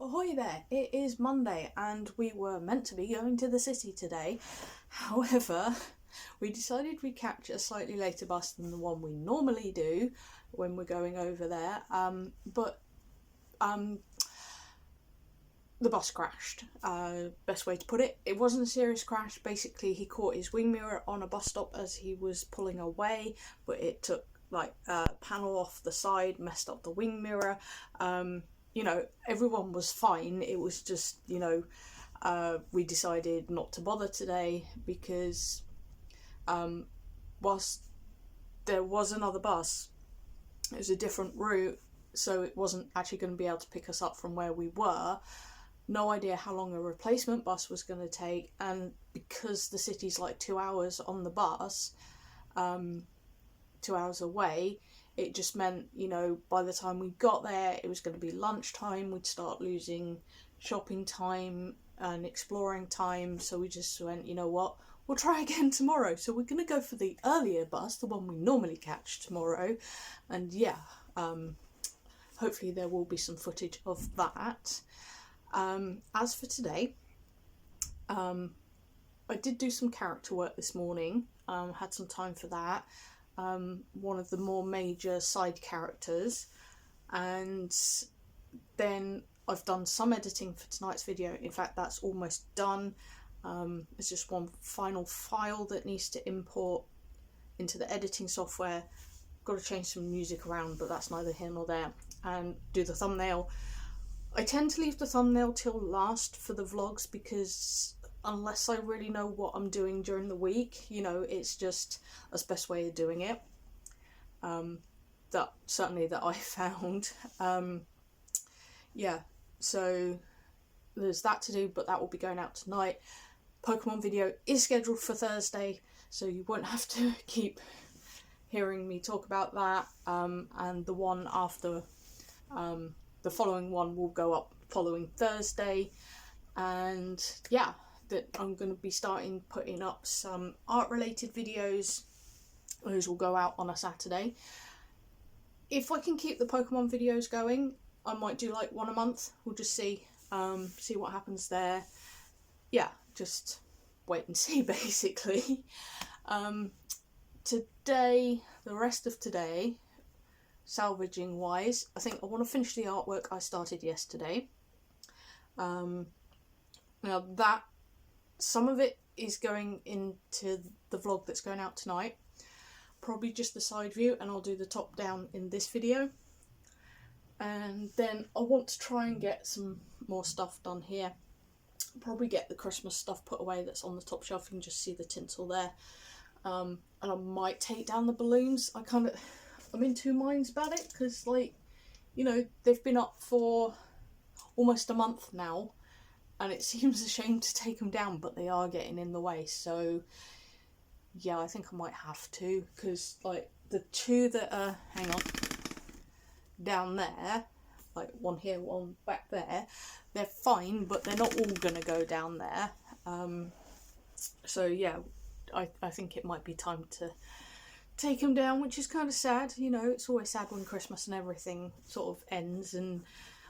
Ahoy there! It is Monday and we were meant to be going to the city today. However, we decided we'd catch a slightly later bus than the one we normally do when we're going over there. But the bus crashed. Best way to put it. It wasn't a serious crash. Basically, he caught his wing mirror on a bus stop as he was pulling away, but it took like a panel off the side, messed up the wing mirror. Everyone was fine. It was just, we decided not to bother today because whilst there was another bus, it was a different route, so it wasn't actually going to be able to pick us up from where we were. No idea how long a replacement bus was going to take, and because the city's like 2 hours on the bus, 2 hours away, it just meant, by the time we got there, it was going to be lunchtime. We'd start losing shopping time and exploring time. So we just went, you know what, we'll try again tomorrow. So we're going to go for the earlier bus, the one we normally catch tomorrow. And hopefully there will be some footage of that. As for today, I did do some character work this morning. Had some time for that. One of the more major side characters, and then I've done some editing for tonight's video. In fact, that's almost done. There's just one final file that needs to import into the editing software. Got to change some music around, but that's neither here nor there. And do the thumbnail. I tend to leave the thumbnail till last for the vlogs because unless I really know what I'm doing during the week, it's just a best way of doing it. That I found. So there's that to do, but that will be going out tonight. Pokemon video is scheduled for Thursday, so you won't have to keep hearing me talk about that. And the one after, the following one will go up following Thursday. And that I'm going to be starting putting up some art related videos. Those will go out on a Saturday. If I can keep the Pokemon videos going, I might do like one a month. We'll just see what happens there. Just wait and see basically. Today, the rest of today, salvaging wise, I think I want to finish the artwork I started yesterday. Now that some of it is going into the vlog that's going out tonight, probably just the side view, and I'll do the top down in this video. And then I want to try and get some more stuff done here. Probably get the Christmas stuff put away that's on the top shelf. You can just see the tinsel there. And I might take down the balloons. I'm in two minds about it because, they've been up for almost a month now. And it seems a shame to take them down, but they are getting in the way. So, I think I might have to. Because, the two that are, down there, one here, one back there, they're fine, but they're not all going to go down there. I think it might be time to take them down, which is kind of sad. It's always sad when Christmas and everything sort of ends, and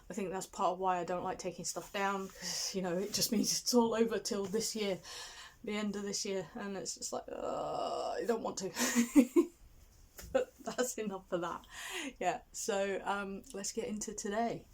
I think that's part of why I don't like taking stuff down, because, it just means it's all over till this year, the end of this year, and it's just like, I don't want to. But that's enough for that. So let's get into today.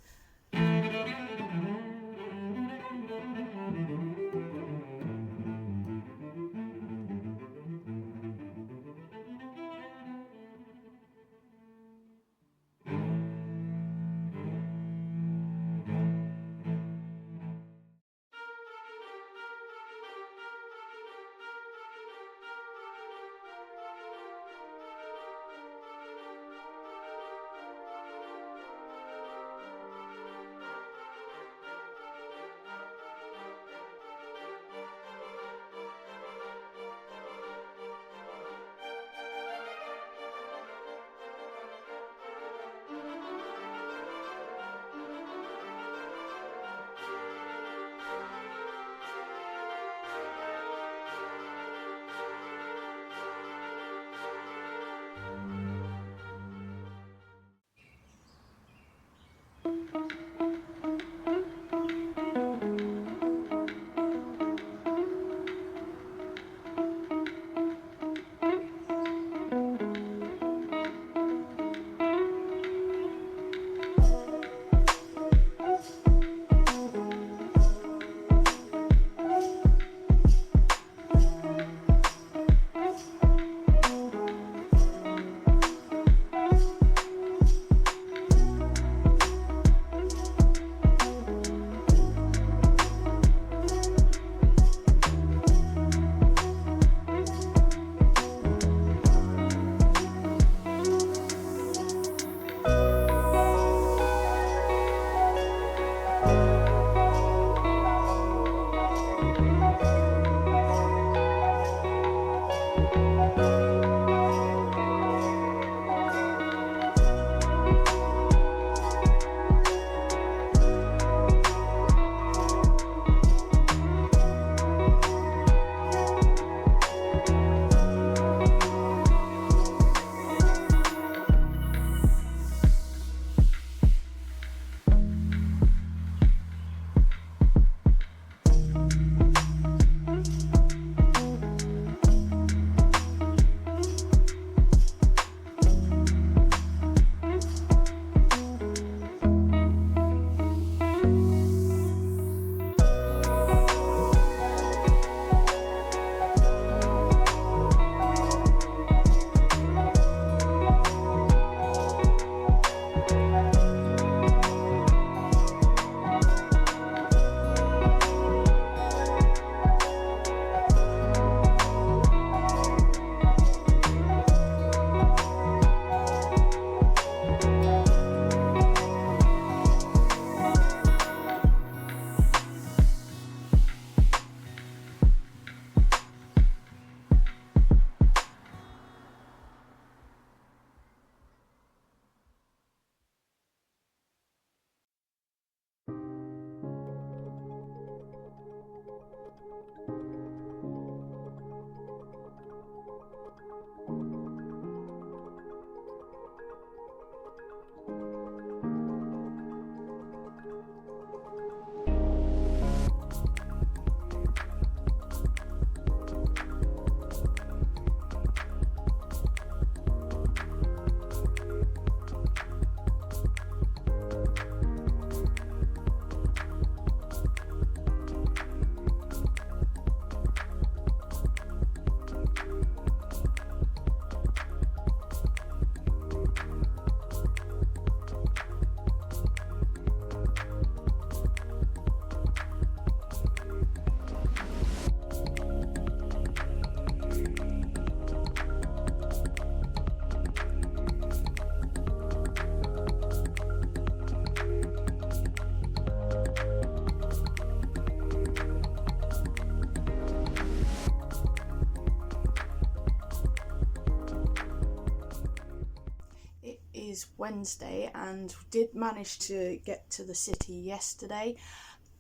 Wednesday and did manage to get to the city yesterday,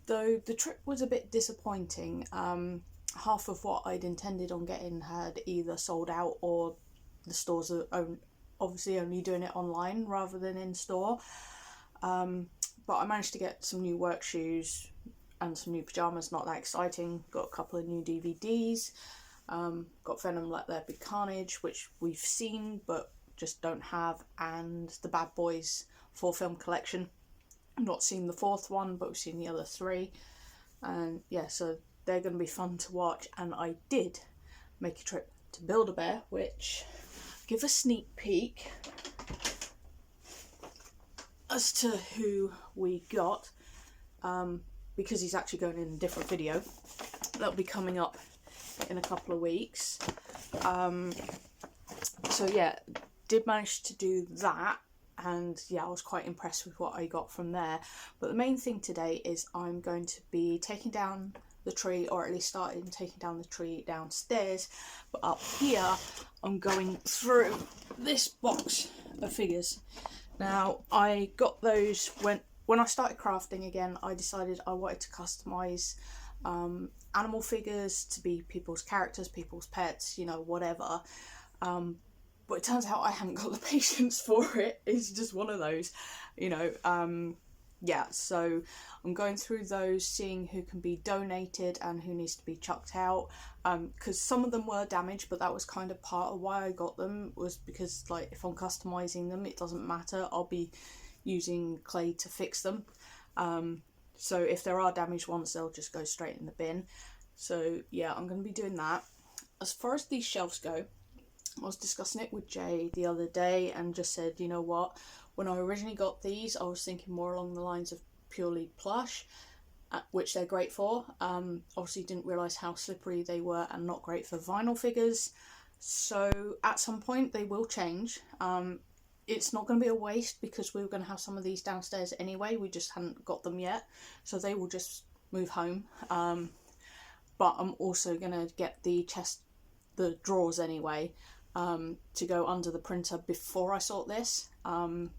though the trip was a bit disappointing. Half of what I'd intended on getting had either sold out, or the stores are obviously only doing it online rather than in store. But I managed to get some new work shoes and some new pyjamas, not that exciting. Got a couple of new DVDs. Got Venom Let There Be Carnage, which we've seen but just don't have, and the Bad Boys 4-film collection. Not seen the 4th one, but we've seen the other 3. And yeah, so they're going to be fun to watch. And I did make a trip to Build-A-Bear, which give a sneak peek as to who we got, because he's actually going in a different video that'll be coming up in a couple of weeks. So yeah, did manage to do that, and yeah, I was quite impressed with what I got from there. But the main thing today is I'm going to be taking down the tree, or at least starting taking down the tree downstairs. But up here I'm going through this box of figures. Now, I got those when I started crafting again. I decided I wanted to customise animal figures to be people's characters, people's pets, you know, whatever. But it turns out I haven't got the patience for it. It's just one of those, you know. Yeah, so I'm going through those, seeing who can be donated and who needs to be chucked out. Because some of them were damaged, but that was kind of part of why I got them, was because, like, if I'm customising them, it doesn't matter. I'll be using clay to fix them. So if there are damaged ones, they'll just go straight in the bin. So yeah, I'm going to be doing that. As far as these shelves go, I was discussing it with Jay the other day and just said, you know what, when I originally got these, I was thinking more along the lines of purely plush, which they're great for. Obviously didn't realise how slippery they were and not great for vinyl figures. So at some point they will change. It's not going to be a waste, because we were going to have some of these downstairs anyway. We just hadn't got them yet. So they will just move home. But I'm also going to get the drawers anyway, to go under the printer before I sort this,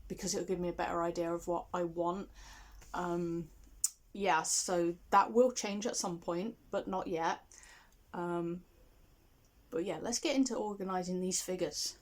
because it'll give me a better idea of what I want. Yeah, so that will change at some point, but not yet. But yeah, let's get into organising these figures.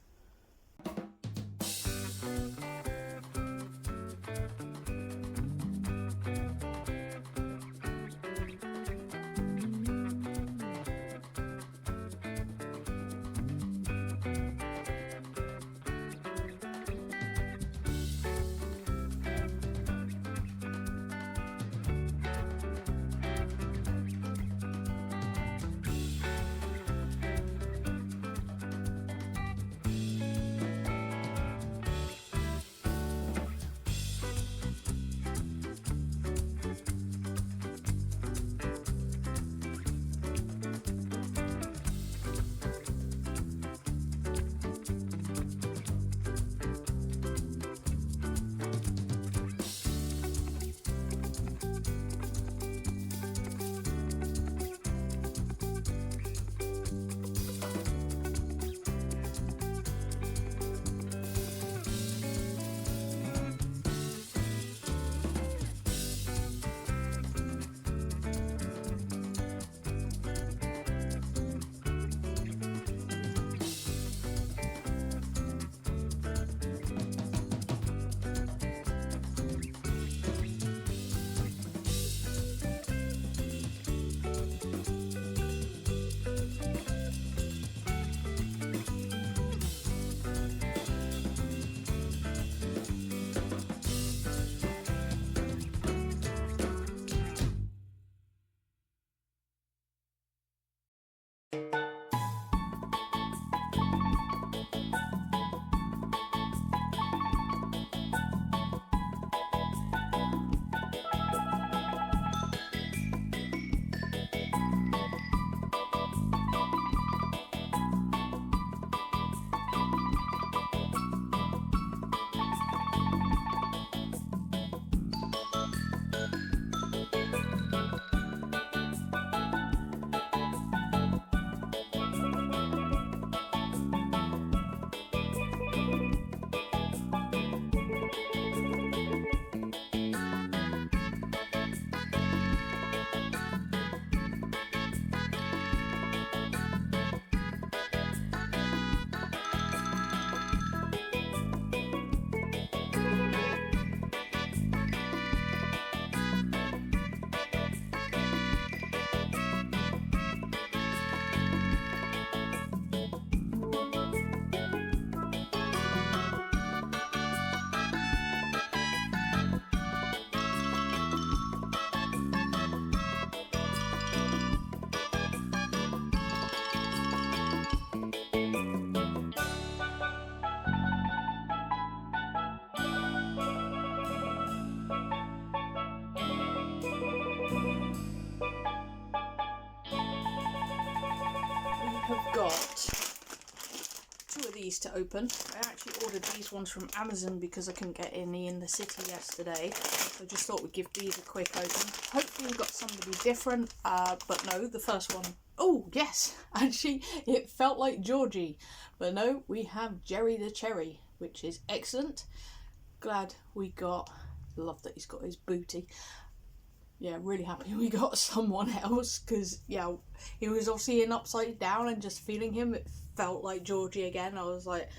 have got 2 of these to open. I actually ordered these ones from Amazon because I couldn't get any in the city yesterday. So I just thought we'd give these a quick open. Hopefully we got somebody different, but no, the first one, oh yes, actually it felt like Georgie. But no, we have Jerry the Cherry, which is excellent. Glad we got, love that he's got his booty. Yeah, really happy we got someone else, because yeah, he was obviously in upside down, and just feeling him, it felt like Georgie again. I was like,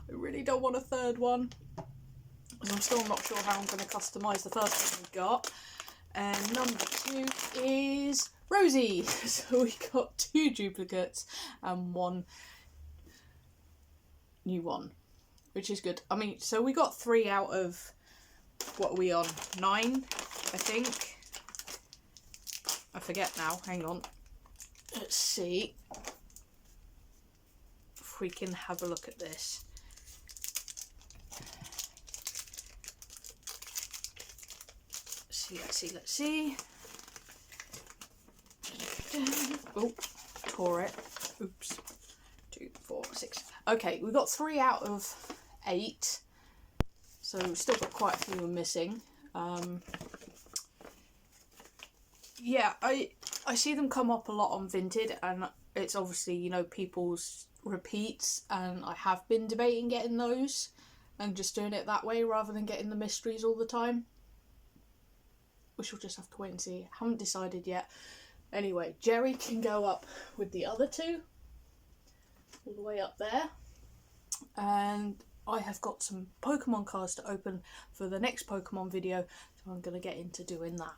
I really don't want a third one, because I'm still not sure how I'm going to customise the first one we got. And number 2 is Rosie. So we got 2 duplicates and 1 new one, which is good. I mean, so we got 3 out of, what are we on, 9, I think. I forget now, hang on. Let's see if we can have a look at this. Let's see. Oh, tore it. Oops. 2, 4, 6. Okay, we got 3 out of 8. So we've still got quite a few missing. Yeah, I see them come up a lot on Vinted, and it's obviously, you know, people's repeats, and I have been debating getting those and just doing it that way rather than getting the mysteries all the time. We shall just have to wait and see. Haven't decided yet. Anyway, Jerry can go up with the other 2, all the way up there. And I have got some Pokemon cards to open for the next Pokemon video, so I'm going to get into doing that.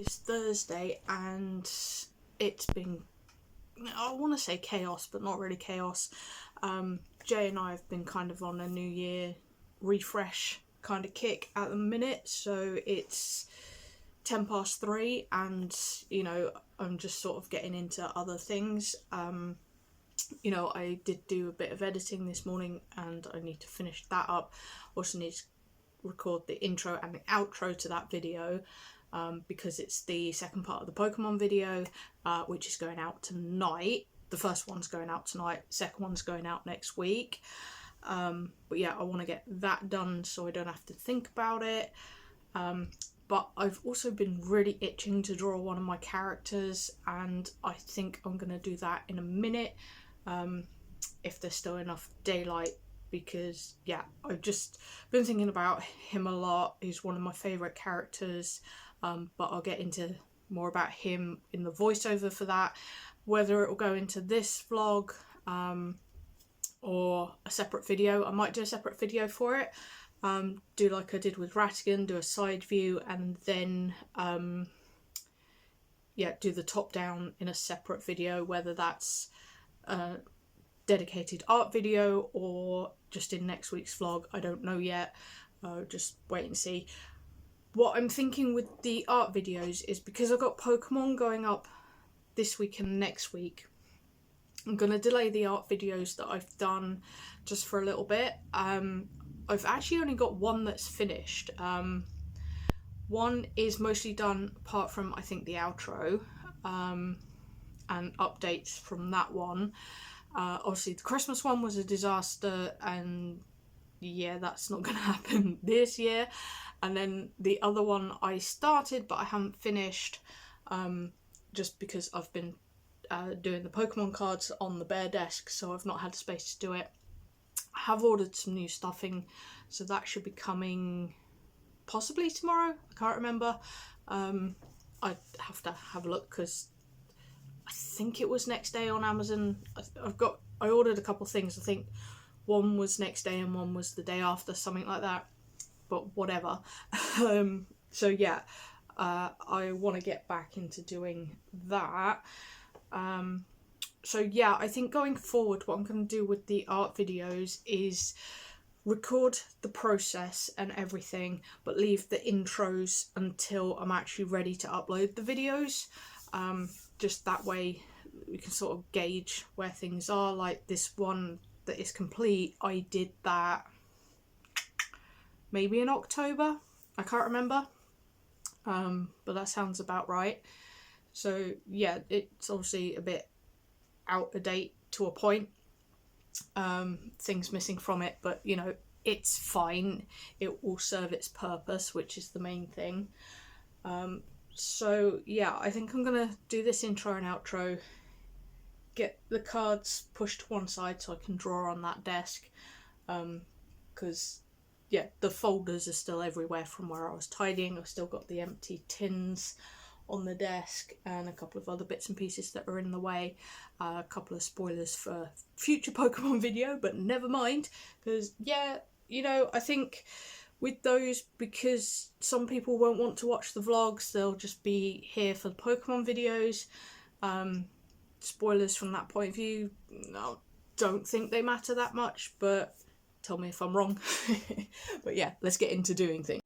is Thursday and it's been, I want to say chaos, but not really chaos. Jay and I have been kind of on a New Year refresh kind of kick at the minute, so it's 3:10 and, you know, I'm just sort of getting into other things. You know, I did do a bit of editing this morning and I need to finish that up. Also need to record the intro and the outro to that video, because it's the second part of the Pokemon video, which is going out tonight. The first one's going out tonight, the second one's going out next week. But yeah, I want to get that done so I don't have to think about it. But I've also been really itching to draw one of my characters, and I think I'm going to do that in a minute, if there's still enough daylight, because yeah, I've just been thinking about him a lot. He's one of my favourite characters, but I'll get into more about him in the voiceover for that. Whether it will go into this vlog or a separate video, I might do a separate video for it. Do like I did with Ratigan, do a side view, and then yeah, do the top down in a separate video, whether that's a dedicated art video or just in next week's vlog. I don't know yet, just wait and see. What I'm thinking with the art videos is, because I've got Pokemon going up this week and next week, I'm going to delay the art videos that I've done just for a little bit. I've actually only got one that's finished. One is mostly done apart from, I think, the outro, and updates from that one. Obviously the Christmas one was a disaster, and yeah, that's not going to happen this year. And then the other one I started but I haven't finished, just because I've been doing the Pokemon cards on the bare desk, so I've not had space to do it. I have ordered some new stuffing, so that should be coming possibly tomorrow. I can't remember. I'd have to have a look, because I think it was next day on Amazon. I ordered a couple things. I think one was next day and one was the day after, something like that, but whatever. So yeah, I want to get back into doing that. So yeah, I think going forward what I'm going to do with the art videos is record the process and everything, but leave the intros until I'm actually ready to upload the videos. Just that way we can sort of gauge where things are. Like this one that is complete, I did that maybe in October, I can't remember, but that sounds about right. So yeah, it's obviously a bit out of date to a point, things missing from it, but you know, it's fine, it will serve its purpose, which is the main thing. So yeah, I think I'm gonna do this intro and outro, get the cards pushed to one side so I can draw on that desk, because yeah, the folders are still everywhere from where I was tidying. I've still got the empty tins on the desk and a couple of other bits and pieces that are in the way. A couple of spoilers for future Pokemon video, but never mind, because yeah, you know, I think with those, because some people won't want to watch the vlogs, they'll just be here for the Pokemon videos. Spoilers from that point of view, I don't think they matter that much, but tell me if I'm wrong. But yeah, let's get into doing things.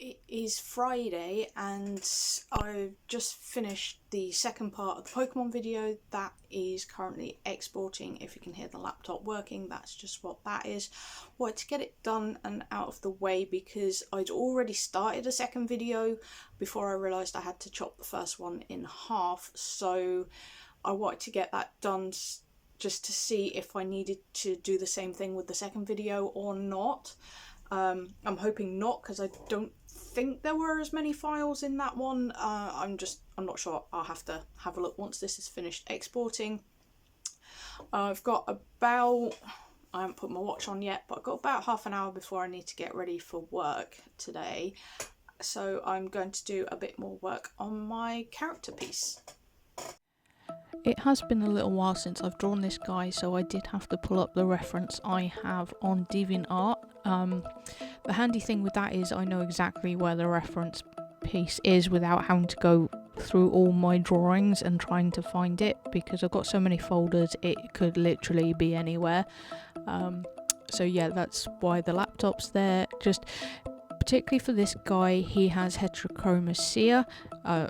it is Friday and I just finished the second part of the Pokemon video that is currently exporting. If you can hear the laptop working, that's just what that is. Wanted to get it done and out of the way because I'd already started a second video before I realised I had to chop the first one in half, so I wanted to get that done just to see if I needed to do the same thing with the second video or not. I'm hoping not, because I don't think there were as many files in that one. I'm not sure. I'll have to have a look once this is finished exporting. I've got about, I haven't put my watch on yet, but I've got about half an hour before I need to get ready for work today. So I'm going to do a bit more work on my character piece. It has been a little while since I've drawn this guy, so I did have to pull up the reference I have on DeviantArt. The handy thing with that is I know exactly where the reference piece is without having to go through all my drawings and trying to find it, because I've got so many folders it could literally be anywhere. So yeah, that's why the laptop's there. Just particularly for this guy, he has heterochromasia. I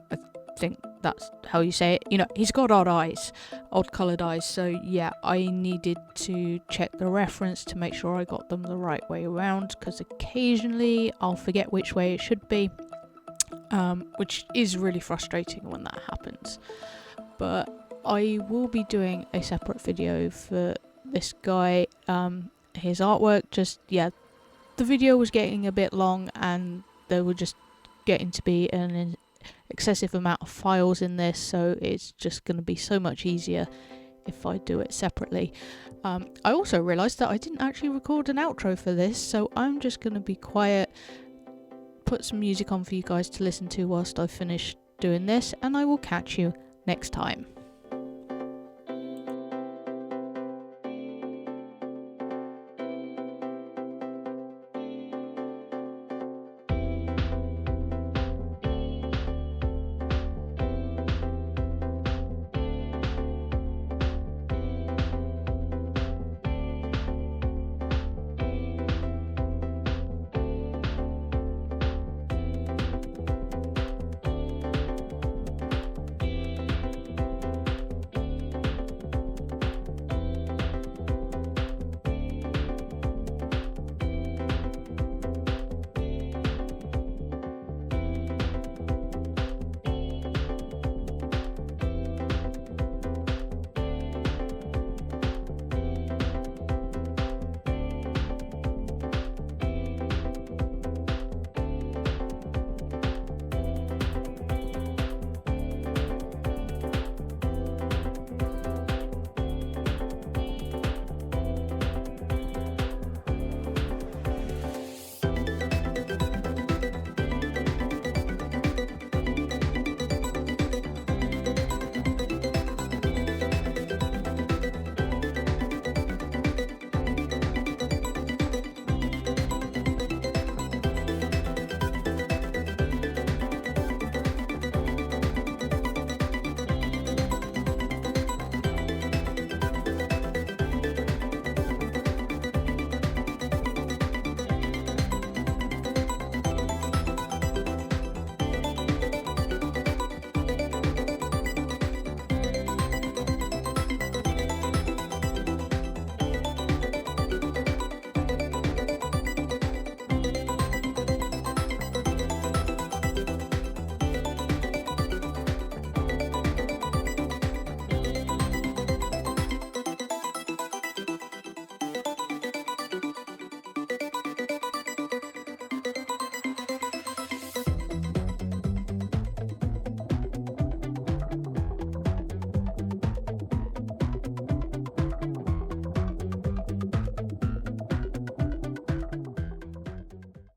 think that's how you say it. You know, he's got odd coloured eyes, so yeah, I needed to check the reference to make sure I got them the right way around, because occasionally I'll forget which way it should be, which is really frustrating when that happens. But I will be doing a separate video for this guy. His artwork, the video was getting a bit long and there were just getting to be an excessive amount of files in this, so it's just going to be so much easier if I do it separately. I also realised that I didn't actually record an outro for this, so I'm just going to be quiet, put some music on for you guys to listen to whilst I finish doing this, and I will catch you next time.